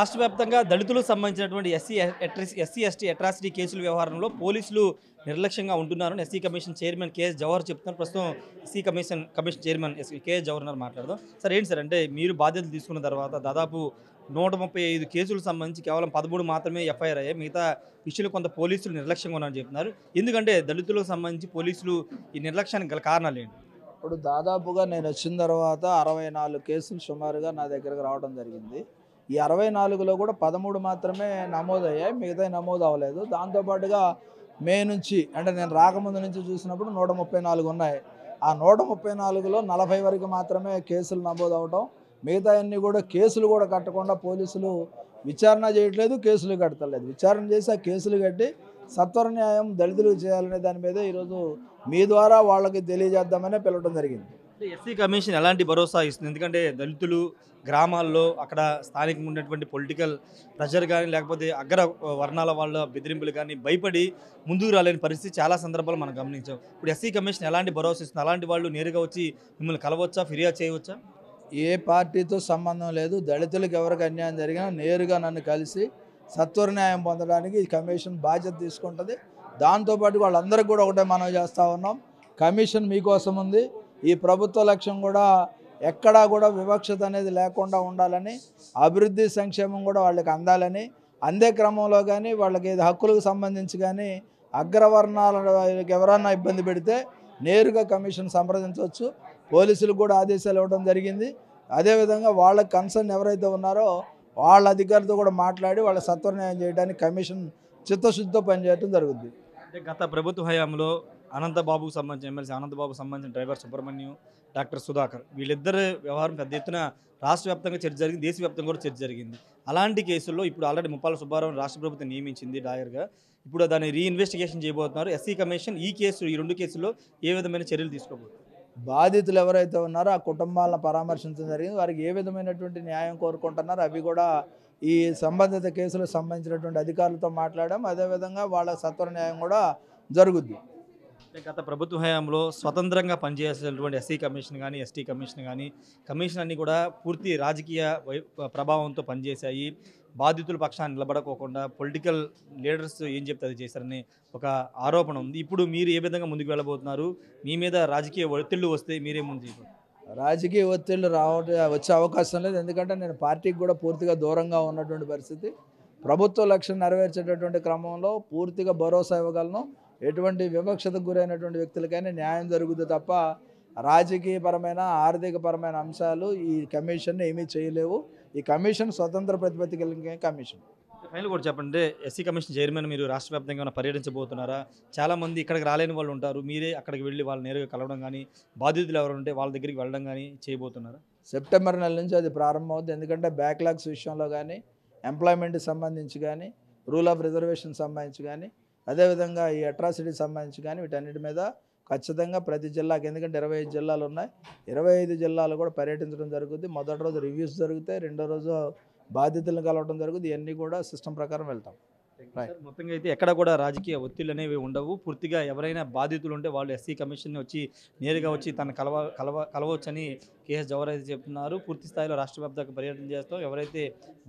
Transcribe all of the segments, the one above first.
రాష్ట్ర వ్యాప్తంగా దళితులకు సంబంధించినటువంటి ఎస్సీ ఎస్టీ అట్రాసిటీ కేసుల వ్యవహారంలో పోలీసులు నిర్లక్ష్యంగా ఉంటున్నారని SC commission chairman KS Jawahar చెప్తున్నారు. ప్రస్తుతం SC commission chairman KS Jawahar గారు మాట్లాడదాం. సార్ ఏంటి సార్, అంటే మీరు బాధ్యతలు తీసుకున్న తర్వాత దాదాపు 135 కేసులకు సంబంధించి కేవలం 13 మాత్రమే ఎఫ్ఐఆర్ అయ్యాయి. మిగతా విషయంలో కొంత పోలీసులు నిర్లక్ష్యంగా ఉన్నారని చెప్తున్నారు. ఎందుకంటే దళితులకు సంబంధించి పోలీసులు ఈ నిర్లక్ష్యానికి గల కారణాలు ఏంటి? ఇప్పుడు దాదాపుగా నేను వచ్చిన తర్వాత 64 కేసులు సుమారుగా నా దగ్గరకు రావడం జరిగింది. ఈ 64లో కూడా 13 మాత్రమే నమోదయ్యాయి, మిగతా నమోదు అవ్వలేదు. దాంతోపాటుగా మే నుంచి అంటే నేను రాకముందు నుంచి చూసినప్పుడు 134 ఉన్నాయి. ఆ 134లో 40 వరకు మాత్రమే కేసులు నమోదు అవడం, మిగతా అన్నీ కూడా కేసులు కూడా కట్టకుండా పోలీసులు విచారణ చేయట్లేదు, కేసులు కట్టలేదు. విచారణ చేసి ఆ కేసులు కట్టి సత్వర న్యాయం దళితులకు చేయాలనే దాని మీద ఈరోజు మీ ద్వారా వాళ్ళకి తెలియజేద్దామనే పిలవడం జరిగింది. ఎస్సీ కమిషన్ ఎలాంటి భరోసా ఇస్తుంది? ఎందుకంటే దళితులు గ్రామాల్లో అక్కడ స్థానికంగా ఉన్నటువంటి పొలిటికల్ ప్రెషర్ కానీ లేకపోతే అగ్ర వర్ణాల వాళ్ళ బెదిరింపులు కానీ భయపడి ముందుకు రాలేని పరిస్థితి చాలా సందర్భాలు మనం గమనించాం. ఇప్పుడు ఎస్సీ కమిషన్ ఎలాంటి భరోసా ఇస్తుంది? అలాంటి వాళ్ళు నేరుగా వచ్చి మిమ్మల్ని కలవచ్చా, ఫిర్యాదు చేయవచ్చా? ఏ పార్టీతో సంబంధం లేదు. దళితులకు ఎవరికి అన్యాయం జరిగినా నేరుగా నన్ను కలిసి సత్వర న్యాయం పొందడానికి ఈ కమిషన్ బాధ్యత తీసుకుంటుంది. దాంతోపాటు వాళ్ళందరికీ కూడా ఒకటే మనం చేస్తూ ఉన్నాం, కమిషన్ మీకోసం ఉంది. ఈ ప్రభుత్వ లక్ష్యం కూడా ఎక్కడా కూడా వివక్షత అనేది లేకుండా ఉండాలని, అభివృద్ధి సంక్షేమం కూడా వాళ్ళకి అందాలని, అందే క్రమంలో కానీ వాళ్ళకి హక్కులకు సంబంధించి కానీ అగ్రవర్ణాలకు ఎవరన్నా ఇబ్బంది పెడితే నేరుగా కమిషన్ సంప్రదించవచ్చు. పోలీసులకు కూడా ఆదేశాలు ఇవ్వడం జరిగింది. అదేవిధంగా వాళ్ళ కన్సర్న్ ఎవరైతే ఉన్నారో వాళ్ళ అధికారులతో కూడా మాట్లాడి వాళ్ళ సత్వర న్యాయం చేయడానికి కమిషన్ చిత్తశుద్ధితో పనిచేయడం జరుగుతుంది. గత ప్రభుత్వ హయాంలో అనంతబాబుకు సంబంధించిన ఎమ్మెల్సీ అనంతబాబుకు సంబంధించిన డ్రైవర్ సుబ్రహ్మణ్యం, డాక్టర్ సుధాకర్ వీళ్ళిద్దరు వ్యవహారం పెద్ద ఎత్తున రాష్ట్ర వ్యాప్తంగా చర్చ జరిగింది, దేశవ్యాప్తంగా కూడా చర్చ జరిగింది. అలాంటి కేసుల్లో ఇప్పుడు ఆల్రెడీ ముప్పాల సుబ్బారావు రాష్ట్ర ప్రభుత్వం నియమించింది లాయర్గా. ఇప్పుడు దాన్ని రీఇన్వెస్టిగేషన్ చేయబోతున్నారు. ఎస్సీ కమిషన్ ఈ రెండు కేసుల్లో ఏ విధమైన చర్యలు తీసుకోబోతున్నారు? బాధితులు ఎవరైతే ఉన్నారో ఆ కుటుంబాలను పరామర్శించడం జరిగింది. వారికి ఏ విధమైనటువంటి న్యాయం కోరుకుంటున్నారో అవి కూడా ఈ సంబంధిత కేసులకు సంబంధించినటువంటి అధికారులతో మాట్లాడడం, అదేవిధంగా వాళ్ళ సత్వర న్యాయం కూడా జరుగుద్ది. గత ప్రభుత్వ హయాంలో స్వతంత్రంగా పనిచేసేటువంటి ఎస్సీ కమిషన్ కానీ ఎస్టీ కమిషన్ కానీ కమిషన్ అన్నీ కూడా పూర్తి రాజకీయ ప్రభావంతో పనిచేశాయి. బాధితుల పక్షాన్ని నిలబడకోకుండా పొలిటికల్ లీడర్స్ ఏం చెప్తే అది చేశారని ఒక ఆరోపణ ఉంది. ఇప్పుడు మీరు ఏ విధంగా ముందుకు వెళ్ళబోతున్నారు? మీ మీద రాజకీయ ఒత్తిళ్లు వస్తే మీరే ముందు? రాజకీయ ఒత్తిళ్లు వచ్చే అవకాశం లేదు. ఎందుకంటే నేను పార్టీకి కూడా పూర్తిగా దూరంగా ఉన్నటువంటి పరిస్థితి. ప్రభుత్వ లక్ష్యం నెరవేర్చేటటువంటి క్రమంలో పూర్తిగా భరోసా ఇవ్వగలను. ఎటువంటి వివక్షతకు గురైనటువంటి వ్యక్తులకైనా న్యాయం జరుగుతుంది తప్ప రాజకీయపరమైన ఆర్థికపరమైన అంశాలు ఈ కమిషన్ ఏమీ చేయలేవు. ఈ కమిషన్ స్వతంత్ర ప్రతిపత్తి కలిగిన కమిషన్. ఫైనల్ కూడా చెప్పండి, ఎస్సీ కమిషన్ చైర్మన్ మీరు రాష్ట్ర వ్యాప్తంగా పర్యటించబోతున్నారా? చాలామంది ఇక్కడికి రాలేని వాళ్ళు ఉంటారు, మీరే అక్కడికి వెళ్ళి వాళ్ళు నేరుగా కలవడం కానీ బాధితులు ఎవరు ఉంటే వాళ్ళ దగ్గరికి వెళ్ళడం కానీ చేయబోతున్నారా? సెప్టెంబర్ నెల నుంచి అది ప్రారంభమవుతుంది. ఎందుకంటే బ్యాక్లాగ్స్ విషయంలో కానీ, ఎంప్లాయ్మెంట్కి సంబంధించి కానీ, రూల్ ఆఫ్ రిజర్వేషన్ సంబంధించి కానీ, అదేవిధంగా ఈ అట్రాసిటీకి సంబంధించి కానీ వీటన్నిటి మీద ఖచ్చితంగా ప్రతి జిల్లాకి, ఎందుకంటే 25 జిల్లాలు ఉన్నాయి, 25 జిల్లాలు కూడా పర్యటించడం జరుగుతుంది. మొదటి రోజు రివ్యూస్ జరుగుతాయి, రెండో రోజు బాధితులను కలవడం జరుగుతుంది. ఇవన్నీ కూడా సిస్టమ్ ప్రకారం వెళ్తాం. మొత్తంగా అయితే ఎక్కడ కూడా రాజకీయ ఒత్తిళ్ళు అనేవి ఉండవు. పూర్తిగా ఎవరైనా బాధితులు ఉంటే వాళ్ళు ఎస్సీ కమిషన్ వచ్చి నేరుగా వచ్చి తను కలవచ్చని కేఎస్ జవహర్ అయితే చెప్తున్నారు. పూర్తి స్థాయిలో రాష్ట్ర వ్యాప్తంగా పర్యటన చేస్తాం. ఎవరైతే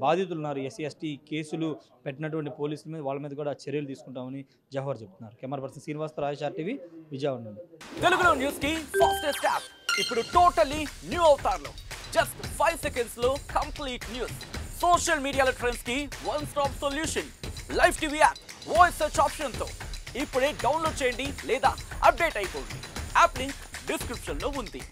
బాధితులు ఉన్నారో ఎస్సీ ఎస్టీ కేసులు పెట్టినటువంటి పోలీసుల మీద వాళ్ళ మీద కూడా చర్యలు తీసుకుంటామని జవహర్ చెప్తున్నారు. కెమెరా పర్సన్ శ్రీనివాస్, రాజశార్ టీవీ, విజయవాడ నుండి. తెలుగులో న్యూస్ కి ఫాస్టెస్ట్ యాప్ ఇప్పుడు టోటల్లీ న్యూ అవతార్లో జస్ట్ 5 seconds లో కంప్లీట్ న్యూస్. సోషల్ మీడియాలో ట్రెండ్స్ కి one stop solution. Live TV app voice search ఆప్షన్తో ఇప్పుడే డౌన్లోడ్ చేయండి లేదా అప్డేట్ అయిపోండి. యాప్ లింక్ డిస్క్రిప్షన్లో ఉంది.